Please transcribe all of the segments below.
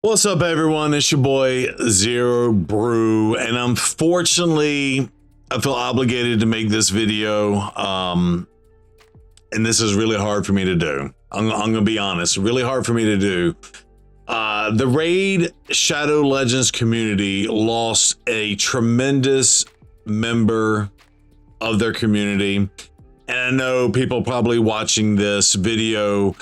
What's up, everyone? It's your boy Zero Brew, and unfortunately, I feel obligated to make this video. And this is really hard for me to do. I'm gonna be honest, really hard for me to do. The Raid Shadow Legends community lost a tremendous member of their community, and I know people probably watching this video.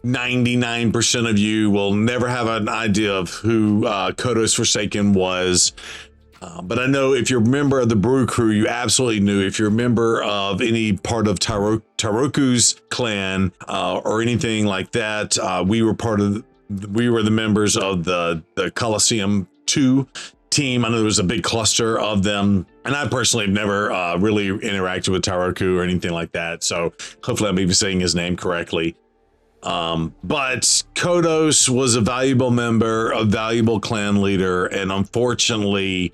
99% of you will never have an idea of who Kodos Forsaken was. But I know if you're a member of the Brew Crew, you absolutely knew. If you're a member of any part of Taroku's clan or anything like that, we were the members of the Coliseum 2 team. I know there was a big cluster of them, and I personally have never really interacted with Taroku or anything like that. So hopefully I'm even saying his name correctly. But Kodos was a valuable member, a valuable clan leader, and unfortunately,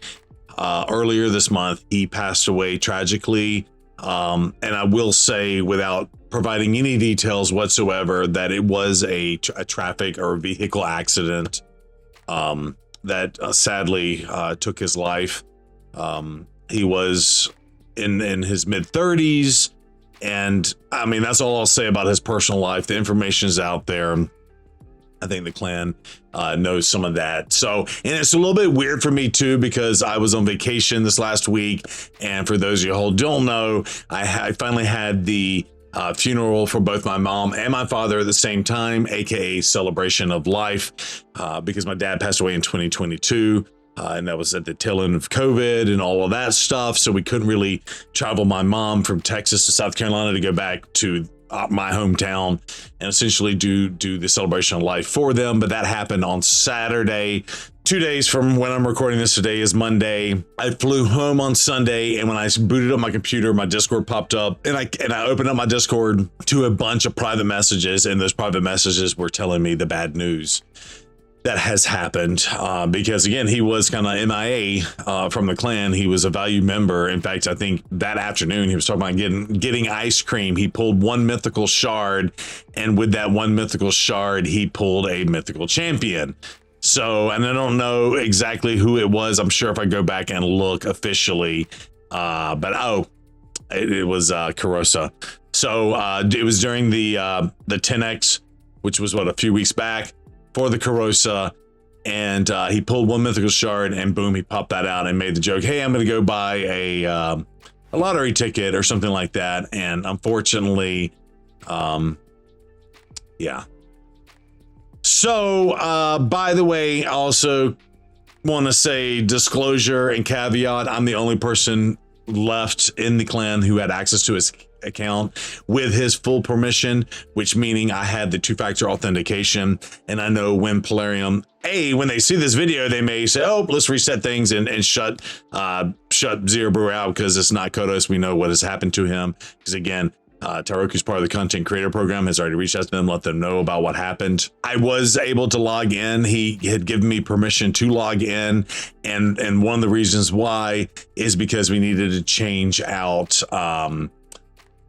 earlier this month, he passed away tragically. And I will say, without providing any details whatsoever, that it was a traffic or vehicle accident that sadly took his life. He was in his mid-30s. And I mean, that's all I'll say about his personal life. The information is out there. I think the clan knows some of that. So, and it's a little bit weird for me too, because I was on vacation this last week. And for those of you who don't know, I finally had the funeral for both my mom and my father at the same time, aka celebration of life, because my dad passed away in 2022. And that was at the tail end of COVID and all of that stuff. So we couldn't really travel my mom from Texas to South Carolina to go back to my hometown and essentially do the celebration of life for them. But that happened on Saturday. 2 days from when I'm recording this, today is Monday. I flew home on Sunday, and when I booted up my computer, my Discord popped up, and I opened up my Discord to a bunch of private messages, and those private messages were telling me the bad news that has happened, because again, he was kind of MIA from the clan. He was a valued member. In fact, I think that afternoon he was talking about getting ice cream. He pulled one mythical shard, and with that one mythical shard, he pulled a mythical champion. So, and I don't know exactly who it was. I'm sure if I go back and look officially, but it was Karosa. So it was during the 10X, which was a few weeks back, for the Karosa, and he pulled one mythical shard, and boom, he popped that out and made the joke, hey, I'm gonna go buy a lottery ticket or something like that. And unfortunately, yeah. So by the way, I also want to say, disclosure and caveat, I'm the only person left in the clan who had access to his account with his full permission, which meaning I had the two-factor authentication. And I know when Polarium, when they see this video, they may say, oh, let's reset things and shut Zero Brew out because it's not Kodos. We know what has happened to him, because again, Taroku's part of the content creator program, has already reached out to them, let them know about what happened. I was able to log in. He had given me permission to log in, and one of the reasons why is because we needed to change out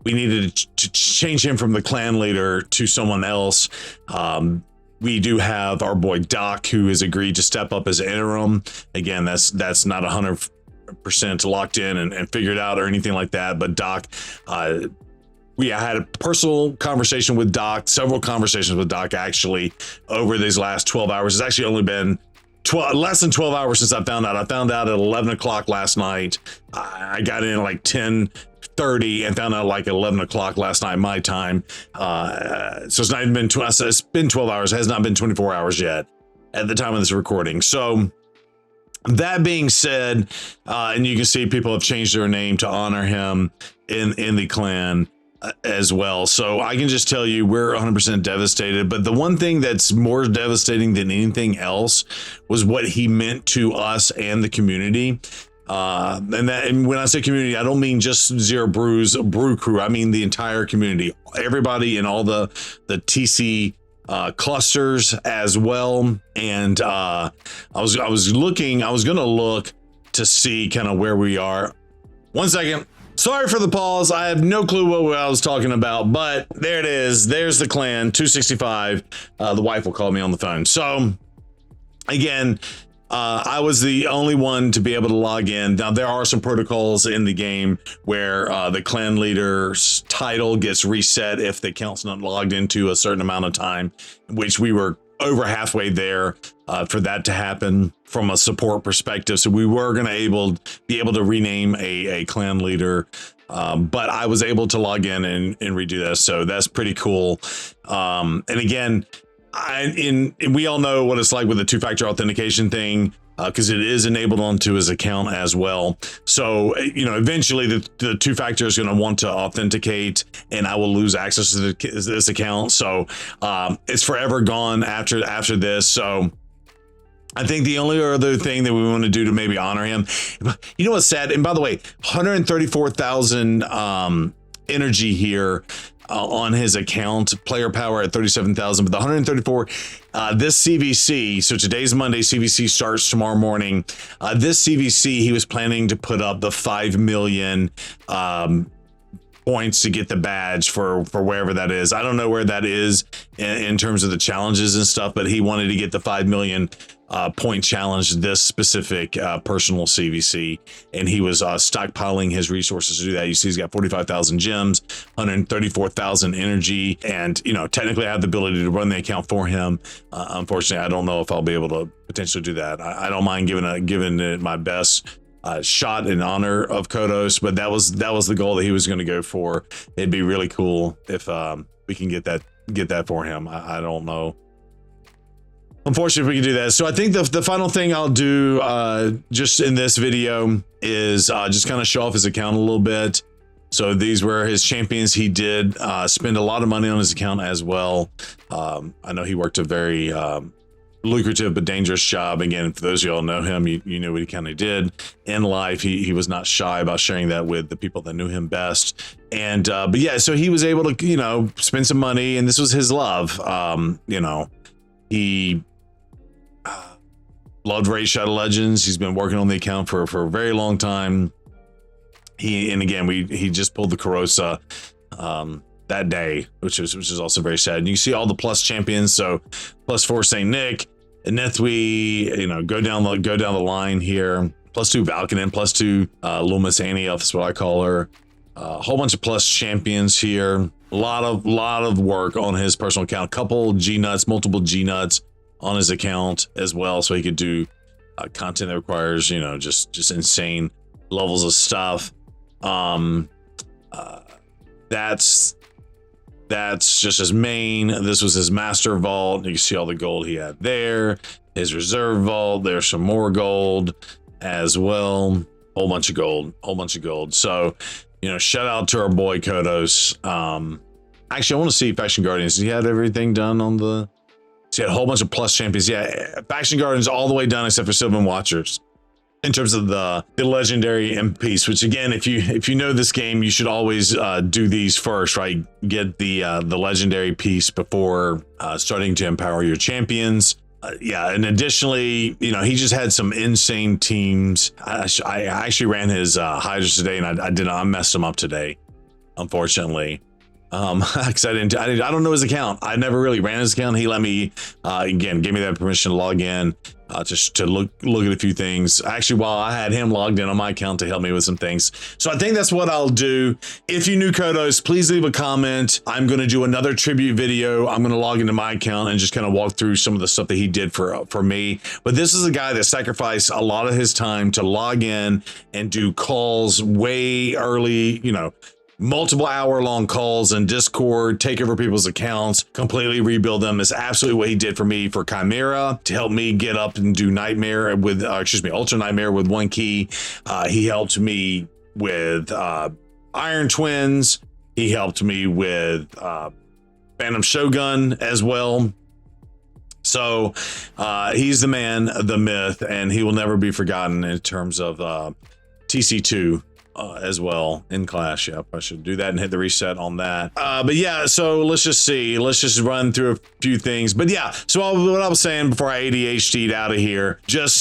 we needed to change him from the clan leader to someone else. We do have our boy Doc, who has agreed to step up as interim. Again, that's not 100% locked in and figured out or anything like that. But Doc, I had a personal conversation with Doc, several conversations with Doc actually over these last 12 hours. It's actually only been less than 12 hours since I found out. I found out at 11 o'clock last night. I got in like 10:30 and found out like 11 o'clock last night, my time. So it's not even been, it's been 12 hours. It has not been 24 hours yet at the time of this recording. So that being said, and you can see people have changed their name to honor him in the clan as well. So I can just tell you we're 100% devastated. But the one thing that's more devastating than anything else was what he meant to us and the community. And when I say community, I don't mean just Zero Brew's Brew Crew. I mean the entire community, everybody in all the TC clusters as well. And I was going to look to see kind of where we are. 1 second. Sorry for the pause. I have no clue what I was talking about, but there it is. There's the clan 265. The wife will call me on the phone. So again, I was the only one to be able to log in. Now, there are some protocols in the game where the clan leader's title gets reset if the account's not logged into a certain amount of time, which we were over halfway there for that to happen from a support perspective. So we were going to be able to rename a clan leader, but I was able to log in and redo this. So that's pretty cool. And again, we all know what it's like with the two-factor authentication thing, because it is enabled onto his account as well. So, you know, eventually the two-factor is going to want to authenticate and I will lose access to this account. So it's forever gone after this. So I think the only other thing that we want to do to maybe honor him, you know what's sad? And by the way, 134,000 energy here on his account, player power at 37,000, but the 134, this CVC, so today's Monday, CVC starts tomorrow morning. This CVC, he was planning to put up the 5 million points to get the badge for wherever that is. I don't know where that is in terms of the challenges and stuff, but he wanted to get the 5 million point challenge, this specific personal CVC, and he was stockpiling his resources to do that. You see he's got 45,000 gems, 134,000 energy, and you know, technically I have the ability to run the account for him. Unfortunately, I don't know if I'll be able to potentially do that. I don't mind giving it my best shot in honor of Kodos, but that was the goal that he was going to go for. It'd be really cool if we can get that for him. I don't know. Unfortunately, we can do that. So I think the final thing I'll do just in this video is just kind of show off his account a little bit. So these were his champions. He did spend a lot of money on his account as well. I know he worked a very lucrative but dangerous job. Again, for those of y'all know him, you know what he kind of did in life. He was not shy about sharing that with the people that knew him best. And but yeah, so he was able to, you know, spend some money, and this was his love. You know, he loved Raid Shadow Legends. He's been working on the account for a very long time. And again, he just pulled the Karosa that day, which is also very sad. And you see all the plus champions. So +4 Saint Nick and Nethwy, you know, go down the line here. +2 Valkanen, +2 Lumis Anioth is what I call her. A whole bunch of plus champions here. A lot of work on his personal account. Couple G-nuts, multiple G-nuts on his account as well, so he could do content that requires, you know, just insane levels of stuff. That's just his main. This was his master vault. You can see all the gold he had there. His reserve vault. There's some more gold as well. Whole bunch of gold. So, you know, shout out to our boy Kodos. Actually, I want to see Faction Guardians. He had everything done on the. So he had a whole bunch of plus champions. Yeah, Faction Guardians all the way done except for Sylvan Watchers. In terms of the legendary piece, which again, if you know this game, you should always do these first, right? Get the legendary piece before starting to empower your champions. Yeah, and additionally, you know, he just had some insane teams. I actually ran his Hydras today, and I messed him up today, unfortunately. Because I don't know his account. I never really ran his account. He let me again, gave me that permission to log in, just to look at a few things. Actually, while I had him logged in on my account to help me with some things. So I think that's what I'll do. If you knew Kodos, please leave a comment. I'm going to do another tribute video. I'm going to log into my account and just kind of walk through some of the stuff that he did for me. But this is a guy that sacrificed a lot of his time to log in and do calls way early, you know, multiple hour-long calls in Discord, take over people's accounts, completely rebuild them. Is absolutely what he did for me for Chimera, to help me get up and do Nightmare with, Ultra Nightmare with 1 key. He helped me with Iron Twins. He helped me with Phantom Shogun as well. So he's the man, the myth, and he will never be forgotten in terms of TC2. As well in Clash. Yep, I should do that and hit the reset on that. But yeah, so let's just run through a few things. But yeah, so what I was saying before I ADHD'd out of here,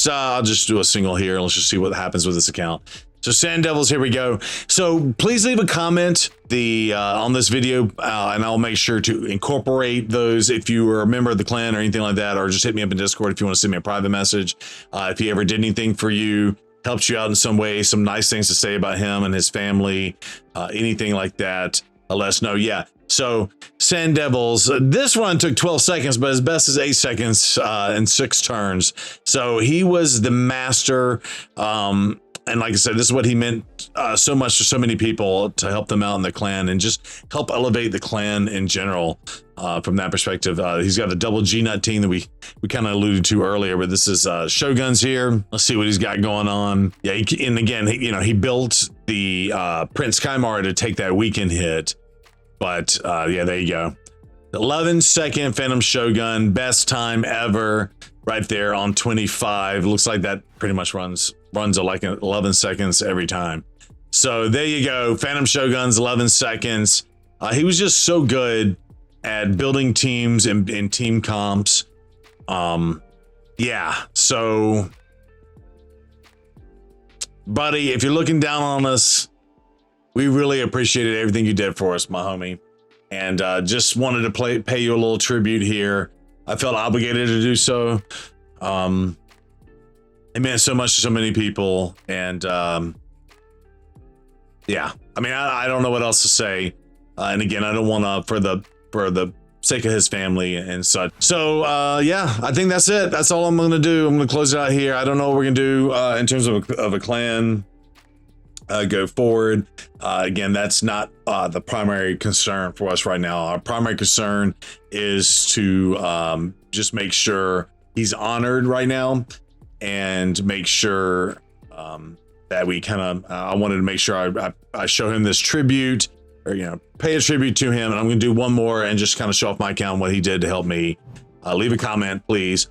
I'll just do a single here. Let's just see what happens with this account. So Sand Devils, here we go. So please leave a comment on this video, and I'll make sure to incorporate those if you are a member of the clan or anything like that, or just hit me up in Discord if you want to send me a private message. If he ever did anything for you, helps you out in some way, some nice things to say about him and his family, anything like that, let us know. Yeah. So Sand Devils, this one took 12 seconds, but his best is 8 seconds in 6 turns. So he was the master. And like I said, this is what he meant so much to so many people, to help them out in the clan and just help elevate the clan in general. From that perspective, he's got a double G-Nut team that we kind of alluded to earlier, but this is Shogun's here. Let's see what he's got going on. Yeah, and again, he built the Prince Kaimar to take that weekend hit. But yeah, there you go. 11-second Phantom Shogun, best time ever, right there on 25. Looks like that pretty much runs at like 11 seconds every time. So there you go, Phantom Shogun's 11 seconds. He was just so good at building teams and team comps. Yeah, so buddy, if you're looking down on us, we really appreciated everything you did for us, my homie, and just wanted to pay you a little tribute here. I felt obligated to do so. It meant so much to so many people, and yeah, I mean, I don't know what else to say. And again, I don't want to, for the sake of his family and such. So yeah, I think that's it. That's all I'm going to do. I'm going to close it out here. I don't know what we're going to do in terms of a clan go forward. Again, that's not the primary concern for us right now. Our primary concern is to just make sure he's honored right now, and make sure that we kind of I wanted to make sure I show him this tribute, or pay a tribute to him. And I'm going to do one more and just kind of show off my account, what he did to help me. Leave a comment, please.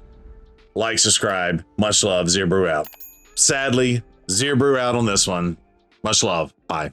Like, subscribe. Much love. Zero Brew out. Sadly, Zero Brew out on this one. Much love. Bye.